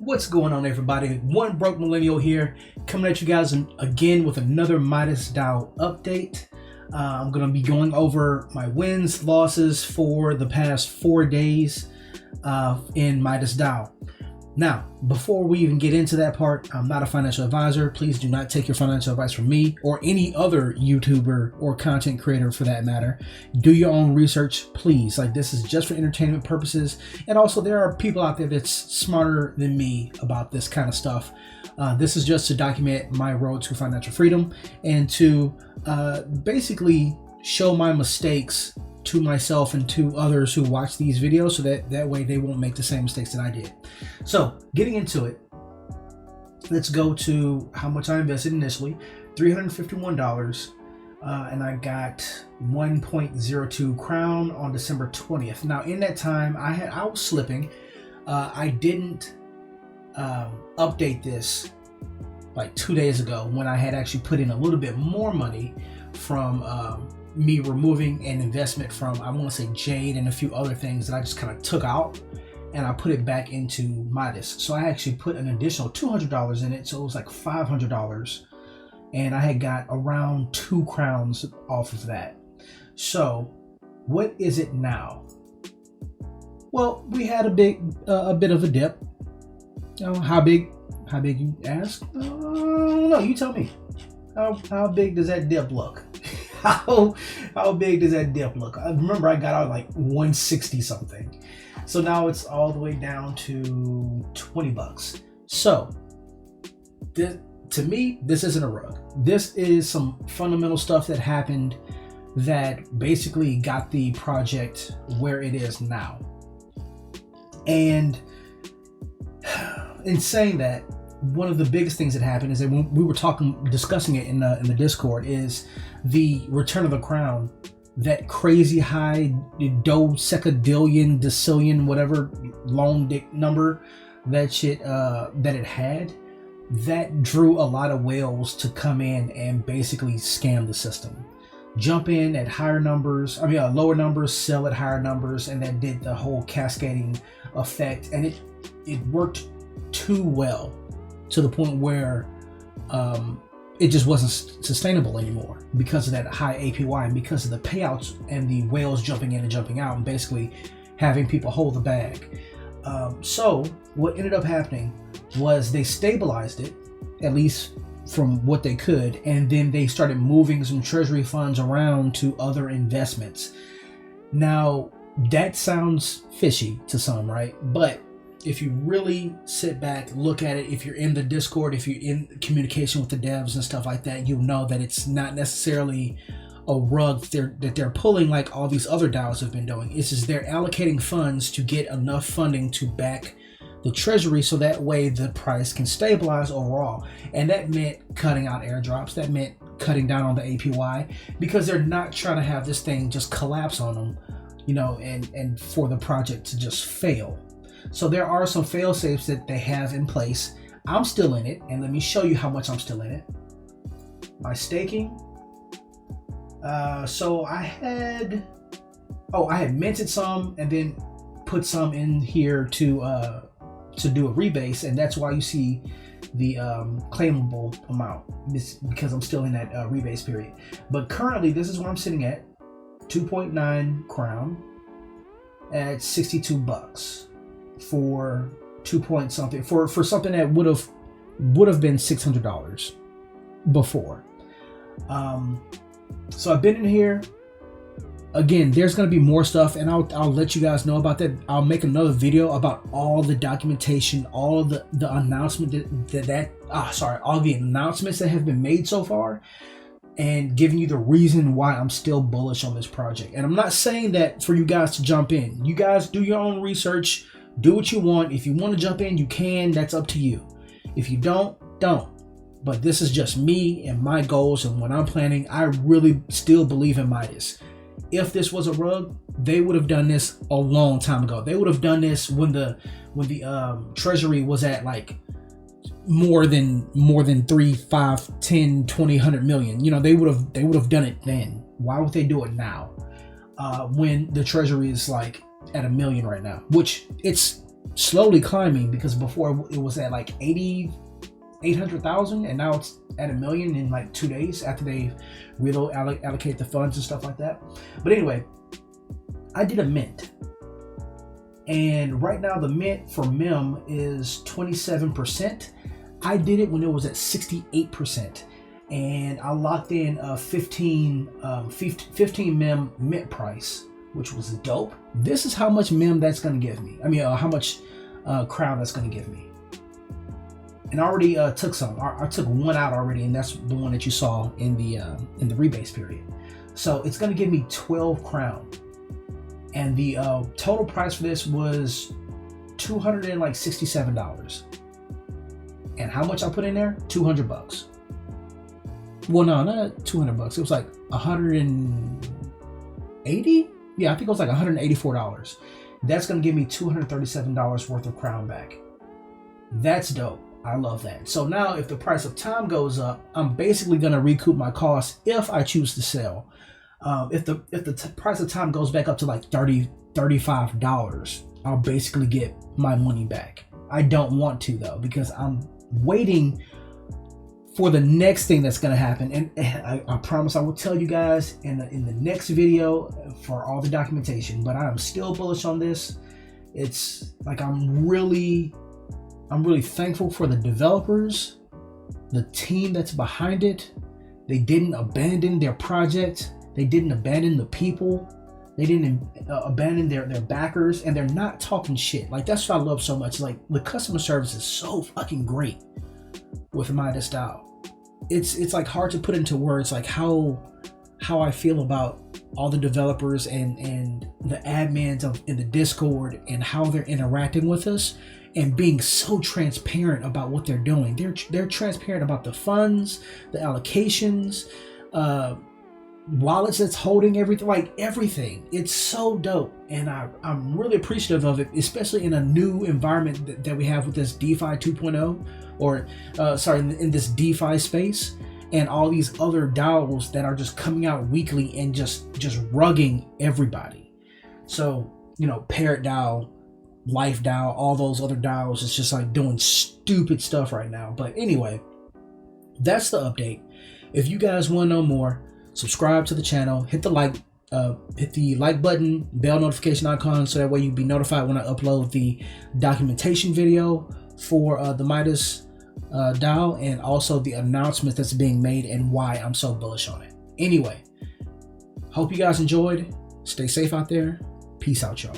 What's going on, everybody? One Broke Millennial here, coming at you guys again with another Midas DAO update. I'm going to be going over my wins, losses for the past 4 days in Midas DAO. Now, before we even get into that part, I'm not a financial advisor. Please do not take your financial advice from me or any other YouTuber or content creator for that matter. Do your own research, please. Like, this is just for entertainment purposes. And also, there are people out there that's smarter than me about this kind of stuff. This is just to document my road to financial freedom and to basically show my mistakes to myself and to others who watch these videos, so that way they won't make the same mistakes that I did. So getting into it, let's go to how much I invested initially. $351, and I got 1.02 crown on December 20th. Now in that time I was slipping. I didn't update this like 2 days ago when I had actually put in a little bit more money from me removing an investment from, I want to say, Jade and a few other things that I just kind of took out, and I put it back into Midas. So I actually put an additional $200 in it, so it was like $500, and I had got around 2 crowns off of that. So what is it now? Well, we had a bit of a dip. How big you ask? No, you tell me. How big does that dip look? How big does that dip look? I remember I got out like 160 something. So now it's all the way down to $20. So to me, this isn't a rug. This is some fundamental stuff that happened that basically got the project where it is now. And in saying that, one of the biggest things that happened is that when we were discussing it in the Discord, is the return of the crown. That crazy high decillion, whatever long dick number that it had, that drew a lot of whales to come in and basically scam the system. Jump in at higher numbers, lower numbers, sell at higher numbers, and that did the whole cascading effect, and it worked too well, to the point where it just wasn't sustainable anymore because of that high APY and because of the payouts and the whales jumping in and jumping out and basically having people hold the bag. So what ended up happening was they stabilized it, at least from what they could, and then they started moving some treasury funds around to other investments. Now, that sounds fishy to some, right? But if you really sit back, look at it, if you're in the Discord, if you're in communication with the devs and stuff like that, you'll know that it's not necessarily a rug that they're pulling like all these other DAOs have been doing. It's just they're allocating funds to get enough funding to back the treasury, so that way the price can stabilize overall. And that meant cutting out airdrops. That meant cutting down on the APY, because they're not trying to have this thing just collapse on them, and for the project to just fail. So there are some fail safes that they have in place. I'm still in it, and let me show you how much I'm still in it. My staking. So I had minted some and then put some in here to do a rebase, and that's why you see the claimable amount. It's because I'm still in that rebase period. But currently, this is where I'm sitting at, 2.9 crown at $62. For 2 point something, for something that would have been $600 before. So I've been in here. Again, there's going to be more stuff, and I'll let you guys know about that. I'll make another video about all the documentation, all of the announcement all the announcements that have been made so far, and giving you the reason why I'm still bullish on this project. And I'm not saying that for you guys to jump in. You guys do your own research. Do what you want. If you want to jump in, you can. That's up to you. If you don't. But this is just me and my goals and what I'm planning. I really still believe in Midas. If this was a rug, they would have done this a long time ago. They would have done this when the treasury was at like more than 3, 5, 10, 20, 100 million. They would have done it then. Why would they do it now? When the treasury is like at $1 million right now, which it's slowly climbing, because before it was at like 800,000, and now it's at 1 million in like 2 days after they allocate the funds and stuff like that. But anyway, I did a mint, and right now the mint for MEM is 27%. I did it when it was at 68%, and I locked in a 15 MEM mint price, which was dope. This is how much MEM that's going to give me. I mean, how much crown that's going to give me. And I already took some. I took one out already, and that's the one that you saw in the rebase period. So it's going to give me 12 crown, and the total price for this was $267. And how much I put in there? $200. Well, no, not $200. It was like 180. Yeah, I think it was like $184. That's going to give me $237 worth of crown back. That's dope. I love that. So now if the price of time goes up, I'm basically going to recoup my costs if I choose to sell. If the price of time goes back up to like $35, I'll basically get my money back. I don't want to, though, because I'm waiting for the next thing that's going to happen. And I promise I will tell you guys in the next video for all the documentation, but I am still bullish on this. It's like I'm really thankful for the developers, the team that's behind it. They didn't abandon their project. They didn't abandon the people. They didn't abandon their backers, and they're not talking shit. Like, that's what I love so much. Like, the customer service is so fucking great with Midas DAO. It's like hard to put into words like how I feel about all the developers and the admins in the Discord, and how they're interacting with us and being so transparent about what they're doing. They're transparent about the funds, the allocations, wallets that's holding everything, like everything. It's so dope, and I'm really appreciative of it, especially in a new environment that we have with this DeFi 2.0, or in this DeFi space, and all these other DAOs that are just coming out weekly and just rugging everybody. So, you know, Parrot DAO, Life DAO, all those other DAOs, it's just like doing stupid stuff right now. But anyway, that's the update. If you guys want to know more, subscribe to the channel, hit the like button, bell notification icon, so that way you'll be notified when I upload the documentation video for the Midas DAO, and also the announcement that's being made and why I'm so bullish on it. Anyway, hope you guys enjoyed. Stay safe out there. Peace out, y'all.